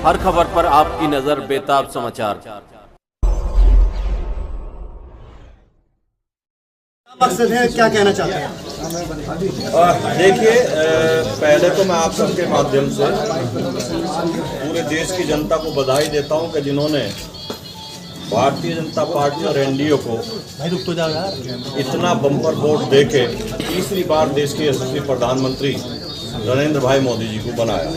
हर खबर पर आपकी नजर बेताब समाचार। मकसद है, क्या कहना चाहते हैं? देखिए, पहले तो मैं आप सबके माध्यम से पूरे देश की जनता को बधाई देता हूं कि जिन्होंने भारतीय जनता पार्टी और एनडीए को इतना बम्पर वोट देके तीसरी बार देश के यशस्वी प्रधानमंत्री नरेंद्र भाई मोदी जी को बनाया।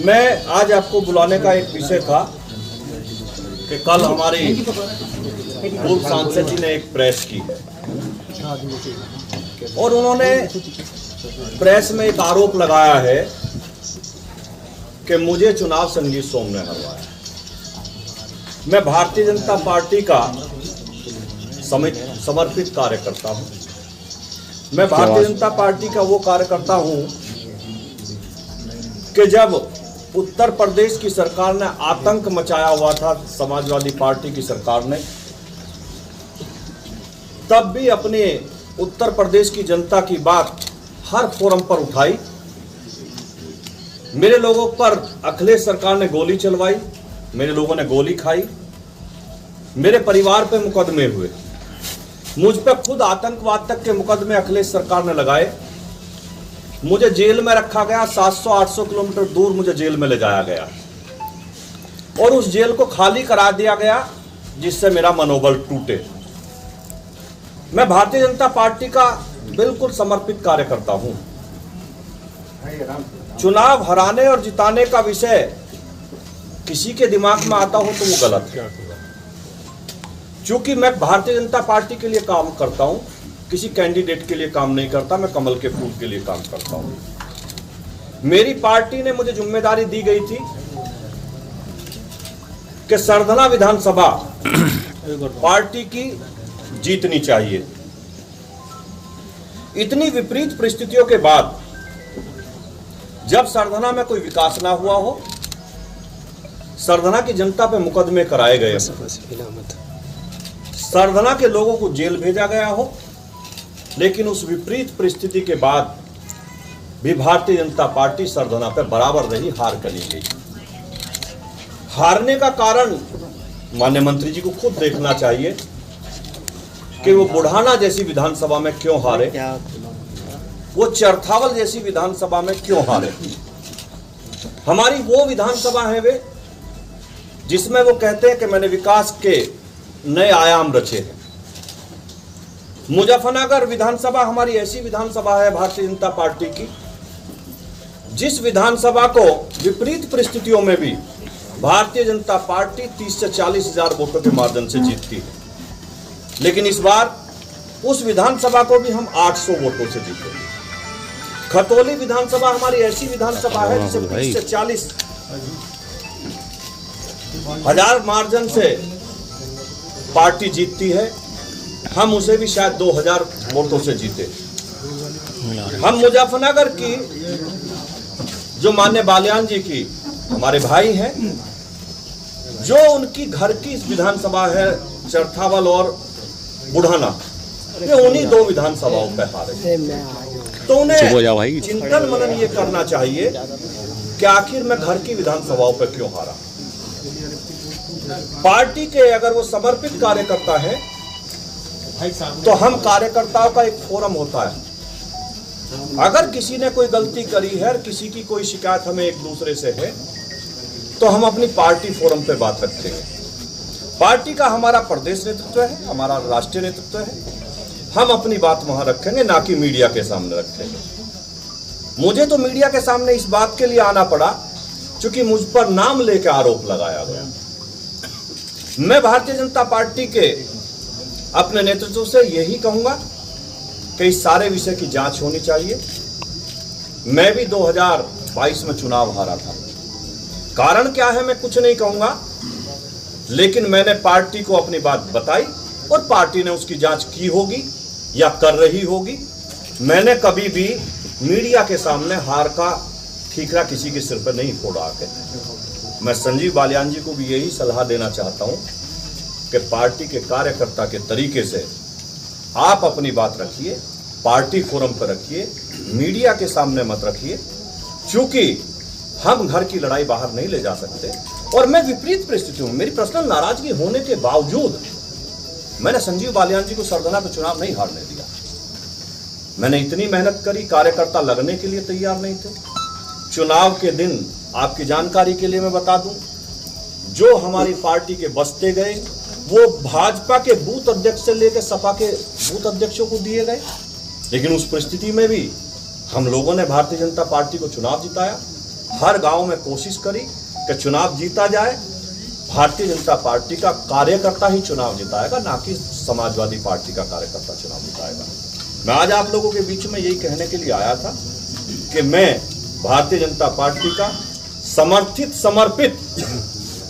मैं आज आपको बुलाने का एक विषय था कि कल हमारी पूर्व सांसद जी ने एक प्रेस की है और उन्होंने प्रेस में एक आरोप लगाया है कि मुझे चुनाव संगीत सोम ने हरवाया। मैं भारतीय जनता पार्टी का समर्पित कार्यकर्ता हूं। मैं भारतीय जनता पार्टी का वो कार्यकर्ता हूं कि जब उत्तर प्रदेश की सरकार ने आतंक मचाया हुआ था, समाजवादी पार्टी की सरकार ने, तब भी अपने उत्तर प्रदेश की जनता की बात हर फोरम पर उठाई। मेरे लोगों पर अखिलेश सरकार ने गोली चलवाई, मेरे लोगों ने गोली खाई, मेरे परिवार पे मुकदमे हुए, मुझ पे खुद आतंकवाद तक के मुकदमे अखिलेश सरकार ने लगाए। मुझे जेल में रखा गया, 700-800 किलोमीटर दूर मुझे जेल में ले जाया गया और उस जेल को खाली करा दिया गया जिससे मेरा मनोबल टूटे। मैं भारतीय जनता पार्टी का बिल्कुल समर्पित कार्यकर्ता हूं। चुनाव हराने और जिताने का विषय किसी के दिमाग में आता हो तो वो गलत है। चूंकि मैं भारतीय जनता पार्टी के लिए काम करता हूं, किसी कैंडिडेट के लिए काम नहीं करता, मैं कमल के फूल के लिए काम करता हूं। मेरी पार्टी ने मुझे जिम्मेदारी दी गई थी कि सरधना विधानसभा पार्टी की जीतनी चाहिए। इतनी विपरीत परिस्थितियों के बाद जब सरधना में कोई विकास ना हुआ हो, सरधना की जनता पे मुकदमे कराए गए, सरधना के लोगों को जेल भेजा गया हो, लेकिन उस विपरीत परिस्थिति के बाद भी भारतीय जनता पार्टी सरधना पे बराबर रही, हार चली गई। हारने का कारण माननीय मंत्री जी को खुद देखना चाहिए कि वो बुढ़ाना जैसी विधानसभा में क्यों हारे, वो चरथावल जैसी विधानसभा में क्यों हारे। हमारी वो विधानसभा है वे जिसमें वो कहते हैं कि मैंने विकास के नए आयाम रचे हैं। मुजफ्फरनगर विधानसभा हमारी ऐसी विधानसभा है भारतीय जनता पार्टी की, जिस विधानसभा को विपरीत परिस्थितियों में भी भारतीय जनता पार्टी 30 से 40 हजार वोटों के मार्जिन से जीतती है। लेकिन इस बार उस विधानसभा को भी हम 800 वोटों से जीते। खतौली विधानसभा हमारी ऐसी विधानसभा है जिसे 30 से 40 हजार मार्जिन से पार्टी जीतती है। हम उसे भी शायद 2000 वोटों से जीते। हम मुजफ्फरनगर की जो माननीय बालियान जी की हमारे भाई हैं, जो उनकी घर की विधानसभा है चरथावल और बुढ़ाना, ये उन्हीं दो विधानसभाओं पे हारे। तो उन्हें चिंतन मनन ये करना चाहिए कि आखिर मैं घर की विधानसभाओं पे क्यों हारा। पार्टी के अगर वो समर्पित कार्यकर्ता है तो हम कार्यकर्ताओं का एक फोरम होता है। अगर किसी ने कोई गलती करी है, किसी की कोई शिकायत हमें एक दूसरे से है, तो हम अपनी पार्टी फोरम पे बात रखते हैं। पार्टी का हमारा प्रदेश नेतृत्व है, हमारा राष्ट्रीय नेतृत्व है, हम अपनी बात वहां रखेंगे, ना कि मीडिया के सामने रखेंगे। मुझे तो मीडिया के सामने इस बात के लिए आना पड़ा क्योंकि मुझ पर नाम लेकर आरोप लगाया गया। मैं भारतीय जनता पार्टी के अपने नेतृत्व से यही कहूंगा कि इस सारे विषय की जांच होनी चाहिए। मैं भी 2022 में चुनाव हारा था। कारण क्या है मैं कुछ नहीं कहूंगा, लेकिन मैंने पार्टी को अपनी बात बताई और पार्टी ने उसकी जांच की होगी या कर रही होगी। मैंने कभी भी मीडिया के सामने हार का ठीकरा किसी के सिर पर नहीं फोड़ा आके। मैं संजीव बालियान जी को भी यही सलाह देना चाहता हूं कि पार्टी के कार्यकर्ता के तरीके से आप अपनी बात रखिए, पार्टी फोरम पर रखिए, मीडिया के सामने मत रखिए, क्योंकि हम घर की लड़ाई बाहर नहीं ले जा सकते। और मैं विपरीत परिस्थिति हूं, मेरी पर्सनल नाराजगी होने के बावजूद मैंने संजीव बालियान जी को सरगना पे चुनाव नहीं हारने दिया। मैंने इतनी मेहनत करी, कार्यकर्ता लगने के लिए तैयार नहीं थे। चुनाव के दिन आपकी जानकारी के लिए मैं बता दूं, जो हमारी पार्टी के बस्ते गए वो भाजपा के बूथ अध्यक्ष से लेकर सपा के बूथ अध्यक्षों को दिए गए। लेकिन उस परिस्थिति में भी हम लोगों ने भारतीय जनता पार्टी को चुनाव जिताया। हर गांव में कोशिश करी कि चुनाव जीता जाए। भारतीय जनता पार्टी का कार्यकर्ता ही चुनाव जिताएगा, ना कि समाजवादी पार्टी का कार्यकर्ता चुनाव जिताएगा। मैं आज आप लोगों के बीच में यही कहने के लिए आया था कि मैं भारतीय जनता पार्टी का समर्थित समर्पित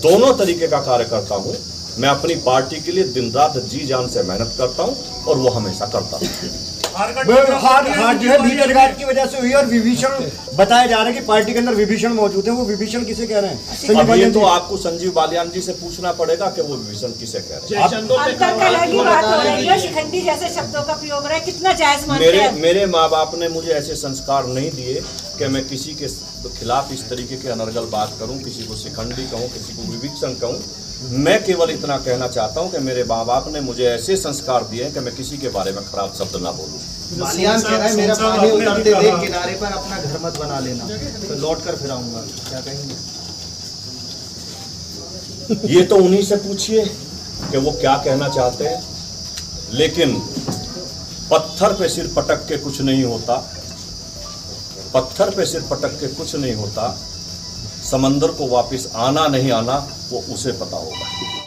दोनों तरीके का कार्यकर्ता हूं। मैं अपनी पार्टी के लिए दिन रात जी जान से मेहनत करता हूं और वो हमेशा करता हूं। हार जो है भीतरघात की वजह से हुई और विभीषण बताया जा रहा है कि पार्टी के अंदर विभीषण मौजूद है। वो विभीषण किसे कह रहे हैं? अब ये तो आपको संजीव बालियान जी से पूछना पड़ेगा कि वो विभीषण किसे कह रहे हैं। शिखंडी जैसे शब्दों का प्रयोग रहा है, कितना जायज मानते हैं? मेरे माँ बाप ने मुझे ऐसे संस्कार नहीं दिए कि मैं किसी के खिलाफ इस तरीके के अनर्गल बात करूं, किसी को शिखंडी कहूं, किसी को विभीषण कहूं। मैं केवल इतना कहना चाहता हूं कि मेरे माँ बाप ने मुझे ऐसे संस्कार दिए हैं कि मैं किसी के बारे में खराब शब्द ना बोलूं। बालियान कह रहा है मेरा पानी उतरते देख किनारे पर अपना घर मत बना लेना, तो लौट कर फिर आऊंगा, क्या कहेंगे? ये तो उन्हीं से पूछिए कि वो क्या कहना चाहते हैं। लेकिन पत्थर पे सिर पटक के कुछ नहीं होता, पत्थर पे सिर पटक के कुछ नहीं होता। समंदर को वापस आना नहीं आना वो उसे पता होगा।